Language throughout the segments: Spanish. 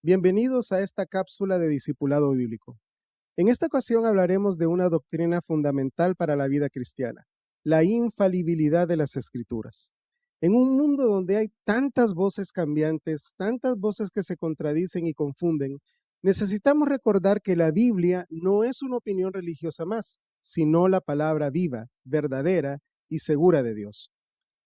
Bienvenidos a esta cápsula de Discipulado Bíblico. En esta ocasión hablaremos de una doctrina fundamental para la vida cristiana, la infalibilidad de las Escrituras. En un mundo donde hay tantas voces cambiantes, tantas voces que se contradicen y confunden, necesitamos recordar que la Biblia no es una opinión religiosa más, sino la palabra viva, verdadera y segura de Dios.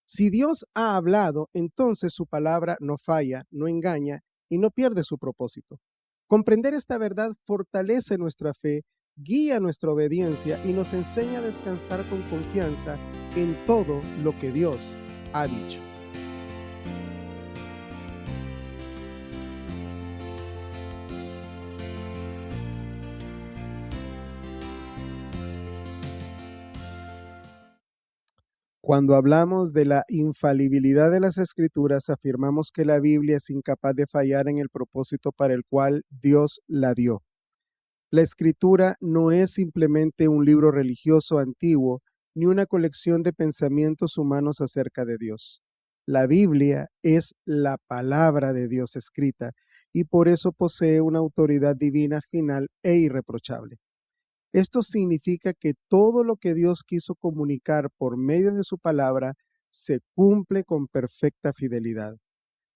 Si Dios ha hablado, entonces su palabra no falla, no engaña y no pierde su propósito. Comprender esta verdad fortalece nuestra fe, guía nuestra obediencia y nos enseña a descansar con confianza en todo lo que Dios ha dicho. Cuando hablamos de la infalibilidad de las Escrituras, afirmamos que la Biblia es incapaz de fallar en el propósito para el cual Dios la dio. La Escritura no es simplemente un libro religioso antiguo, ni una colección de pensamientos humanos acerca de Dios. La Biblia es la palabra de Dios escrita y por eso posee una autoridad divina final e irreprochable. Esto significa que todo lo que Dios quiso comunicar por medio de su palabra se cumple con perfecta fidelidad.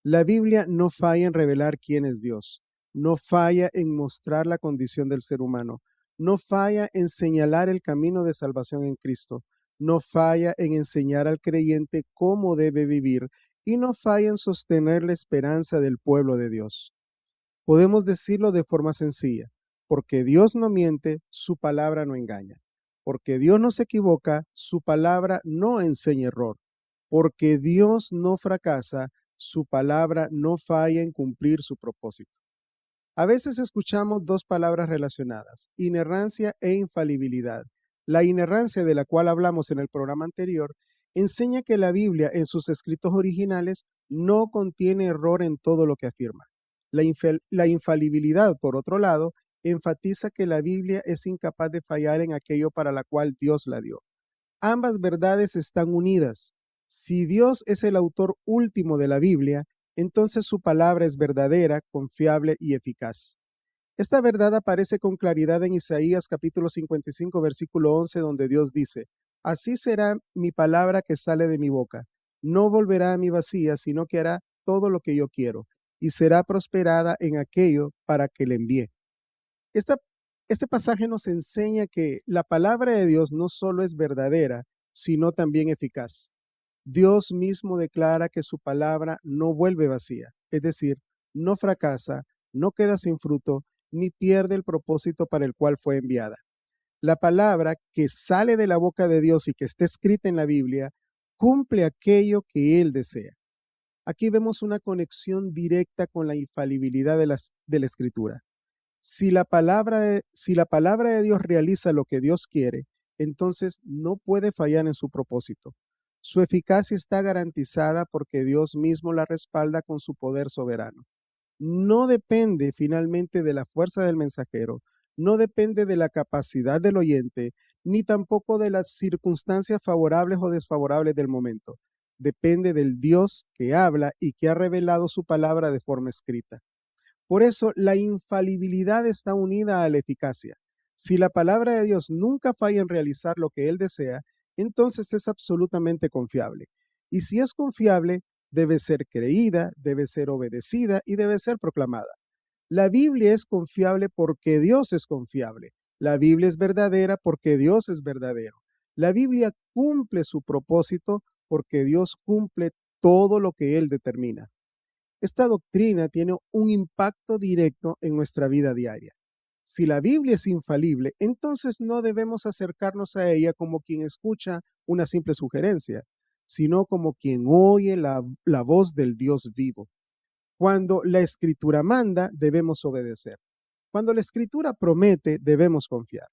La Biblia no falla en revelar quién es Dios, no falla en mostrar la condición del ser humano, no falla en señalar el camino de salvación en Cristo, no falla en enseñar al creyente cómo debe vivir y no falla en sostener la esperanza del pueblo de Dios. Podemos decirlo de forma sencilla. Porque Dios no miente, su palabra no engaña. Porque Dios no se equivoca, su palabra no enseña error. Porque Dios no fracasa, su palabra no falla en cumplir su propósito. A veces escuchamos dos palabras relacionadas, inerrancia e infalibilidad. La inerrancia de la cual hablamos en el programa anterior enseña que la Biblia en sus escritos originales no contiene error en todo lo que afirma. La infalibilidad, por otro lado, enfatiza que la Biblia es incapaz de fallar en aquello para la cual Dios la dio. Ambas verdades están unidas. Si Dios es el autor último de la Biblia, entonces su palabra es verdadera, confiable y eficaz. Esta verdad aparece con claridad en Isaías capítulo 55, versículo 11, donde Dios dice: Así será mi palabra que sale de mi boca. No volverá a mí vacía, sino que hará todo lo que yo quiero, y será prosperada en aquello para que le envíe. Este pasaje nos enseña que la palabra de Dios no solo es verdadera, sino también eficaz. Dios mismo declara que su palabra no vuelve vacía, es decir, no fracasa, no queda sin fruto, ni pierde el propósito para el cual fue enviada. La palabra que sale de la boca de Dios y que está escrita en la Biblia cumple aquello que Él desea. Aquí vemos una conexión directa con la infalibilidad de la Escritura. Si la palabra de Dios realiza lo que Dios quiere, entonces no puede fallar en su propósito. Su eficacia está garantizada porque Dios mismo la respalda con su poder soberano. No depende finalmente de la fuerza del mensajero, no depende de la capacidad del oyente, ni tampoco de las circunstancias favorables o desfavorables del momento. Depende del Dios que habla y que ha revelado su palabra de forma escrita. Por eso la infalibilidad está unida a la eficacia. Si la palabra de Dios nunca falla en realizar lo que Él desea, entonces es absolutamente confiable. Y si es confiable, debe ser creída, debe ser obedecida y debe ser proclamada. La Biblia es confiable porque Dios es confiable. La Biblia es verdadera porque Dios es verdadero. La Biblia cumple su propósito porque Dios cumple todo lo que Él determina. Esta doctrina tiene un impacto directo en nuestra vida diaria. Si la Biblia es infalible, entonces no debemos acercarnos a ella como quien escucha una simple sugerencia, sino como quien oye la voz del Dios vivo. Cuando la Escritura manda, debemos obedecer. Cuando la Escritura promete, debemos confiar.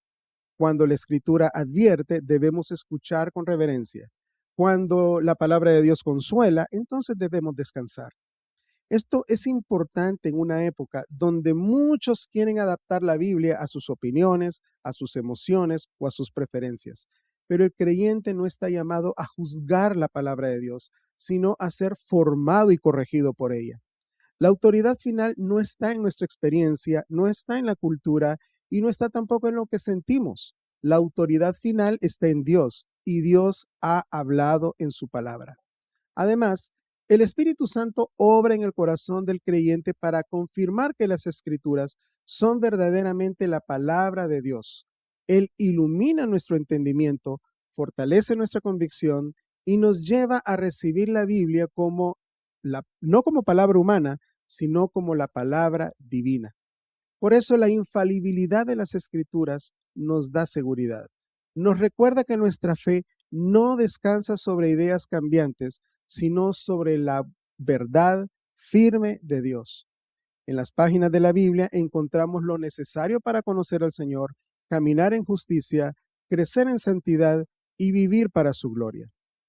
Cuando la Escritura advierte, debemos escuchar con reverencia. Cuando la palabra de Dios consuela, entonces debemos descansar. Esto es importante en una época donde muchos quieren adaptar la Biblia a sus opiniones, a sus emociones o a sus preferencias. Pero el creyente no está llamado a juzgar la palabra de Dios, sino a ser formado y corregido por ella. La autoridad final no está en nuestra experiencia, no está en la cultura y no está tampoco en lo que sentimos. La autoridad final está en Dios y Dios ha hablado en su palabra. Además, el Espíritu Santo obra en el corazón del creyente para confirmar que las Escrituras son verdaderamente la palabra de Dios. Él ilumina nuestro entendimiento, fortalece nuestra convicción y nos lleva a recibir la Biblia no como palabra humana, sino como la palabra divina. Por eso la infalibilidad de las Escrituras nos da seguridad. Nos recuerda que nuestra fe no descansa sobre ideas cambiantes, sino sobre la verdad firme de Dios. En las páginas de la Biblia encontramos lo necesario para conocer al Señor, caminar en justicia, crecer en santidad y vivir para su gloria.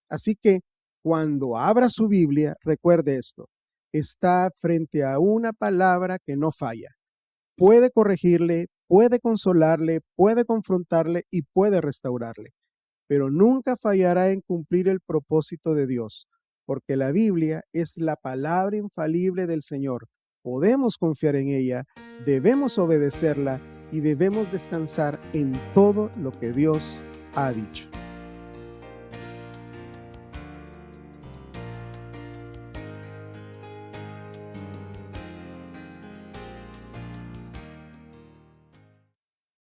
Así que cuando abra su Biblia, recuerde esto: está frente a una palabra que no falla. Puede corregirle, puede consolarle, puede confrontarle y puede restaurarle, pero nunca fallará en cumplir el propósito de Dios, porque la Biblia es la palabra infalible del Señor. Podemos confiar en ella, debemos obedecerla y debemos descansar en todo lo que Dios ha dicho.